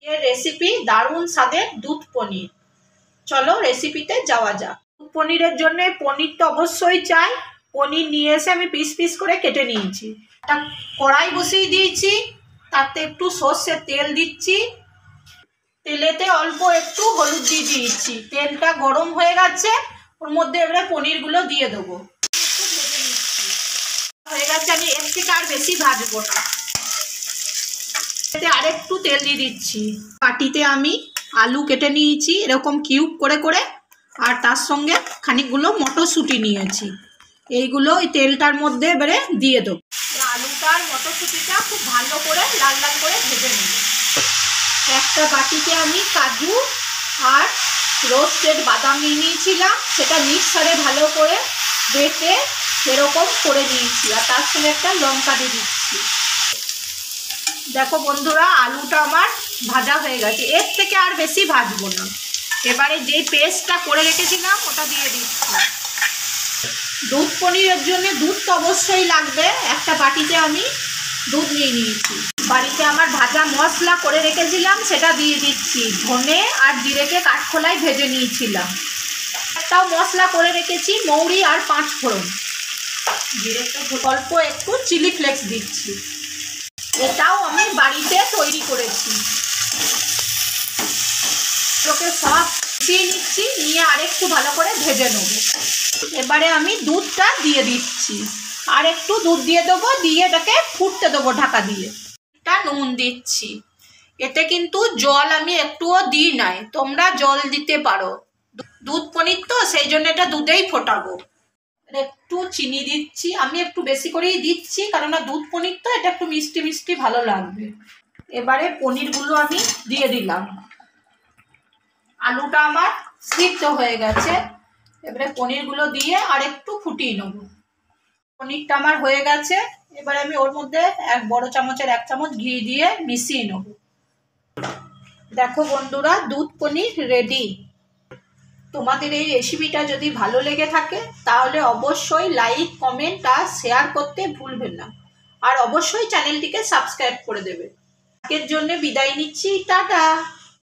এর রেসিপি দারুণ স্বাদের দুধ পনির। চলো রেসিপিতে যাওয়া যাক। দুধ পনিরের জন্য পনির তো অবশ্যই চাই। পনির নিয়ে এসে আমি পিস পিস করে কেটে নিয়েছি। একটা কড়াই বসিয়ে দিয়েছি, তাতে একটু সর্ষের তেল দিচ্ছি। তেলেতে অল্প একটু হলুদ দিয়ে দিয়েছি। তেলটা গরম হয়ে গেছে, ওর মধ্যে এবারে পনিরগুলো দিয়ে দেবো। একটু ভেজে নিচ্ছি। হয়ে গেছে, আমি এর থেকে আর বেশি ভাজবো না। এতে আরেকটু তেল দিয়ে দিচ্ছি। বাটিতে আমি আলু কেটে নিয়েছি এরকম কিউব করে করে, আর তার সঙ্গে খানিকগুলো মটরশুঁটি নিয়েছি। এইগুলো ওই তেলটার মধ্যে এবারে দিয়ে দেবো। আলুটা আর মটরশুঁটিটা খুব ভালো করে লাল লাল করে ভেজে নেব। একটা বাটিতে আমি কাজু আর রোস্টেড বাদাম নিয়ে নিয়েছিলাম, সেটা মিক্সারে ভালো করে বেটে সেরকম করে নিয়েছি, আর তার সঙ্গে একটা লঙ্কা দিয়ে দিচ্ছি। দেখো বন্ধুরা, আলুটা আমার ভাজা হয়ে গেছে, এর থেকে আর বেশি ভাজবো না। এবারে যে পেস্টটা করে রেখেছিলাম ওটা দিয়ে দিচ্ছি। দুধ পনিরের জন্য দুধ তো অবশ্যই লাগবে। একটা বাটিতে আমি দুধ নিয়ে নিয়েছি। বাড়িতে আমার ভাজা মশলা করে রেখেছিলাম, সেটা দিয়ে দিচ্ছি। ধনে আর জিরেকে কাঠখোলায় ভেজে নিয়েছিলাম। একটাও মশলা করে রেখেছি, মৌরি আর 5 ফোড়ন। জিরেটা অল্প একটু চিলি ফ্লেক্স দিচ্ছি। এটাও আমি বাড়িতে তৈরি করেছি। ওকে সব মিশিয়ে নিচ্ছি, নিয়ে আরেকটু ভালো করে ভেজে নেব। এবারে আমি দুধটা দিয়ে দিচ্ছি, আর একটু দুধ দিয়ে দেবো, দিয়ে এটাকে ফুটতে দেবো ঢাকা দিয়ে। এটা নুন দিচ্ছি। এতে কিন্তু জল আমি একটুও দিই নাই, তোমরা জল দিতে পারো। দুধ পনির তো, সেই জন্য এটা দুধেই ফোটাবো। একটু চিনি দিচ্ছি, আমি একটু বেশি করেই দিচ্ছি, কারণ দুধ পনির তো এটা একটু মিষ্টি মিষ্টি ভালো লাগবে। এবারে পনিরগুলো আমি দিয়ে দিলাম। আলুটা আমার সিদ্ধ হয়ে গেছে, এবারে পনিরগুলো দিয়ে আর একটু ফুটিয়ে নেব। পনিরটা আমার হয়ে গেছে, এবারে আমি ওর মধ্যে এক বড় চামচের 1 চামচ ঘি দিয়ে মিশিয়ে নেব। দেখো বন্ধুরা, দুধ পনির রেডি। তোমাদের এই রেসিপিটা যদি ভালো লেগে থাকে তাহলে অবশ্যই লাইক, কমেন্ট আর শেয়ার করতে ভুলবেন না, আর অবশ্যই চ্যানেলটিকে সাবস্ক্রাইব করে দেবে। আজকের জন্য বিদায় নিচ্ছি, টাটা।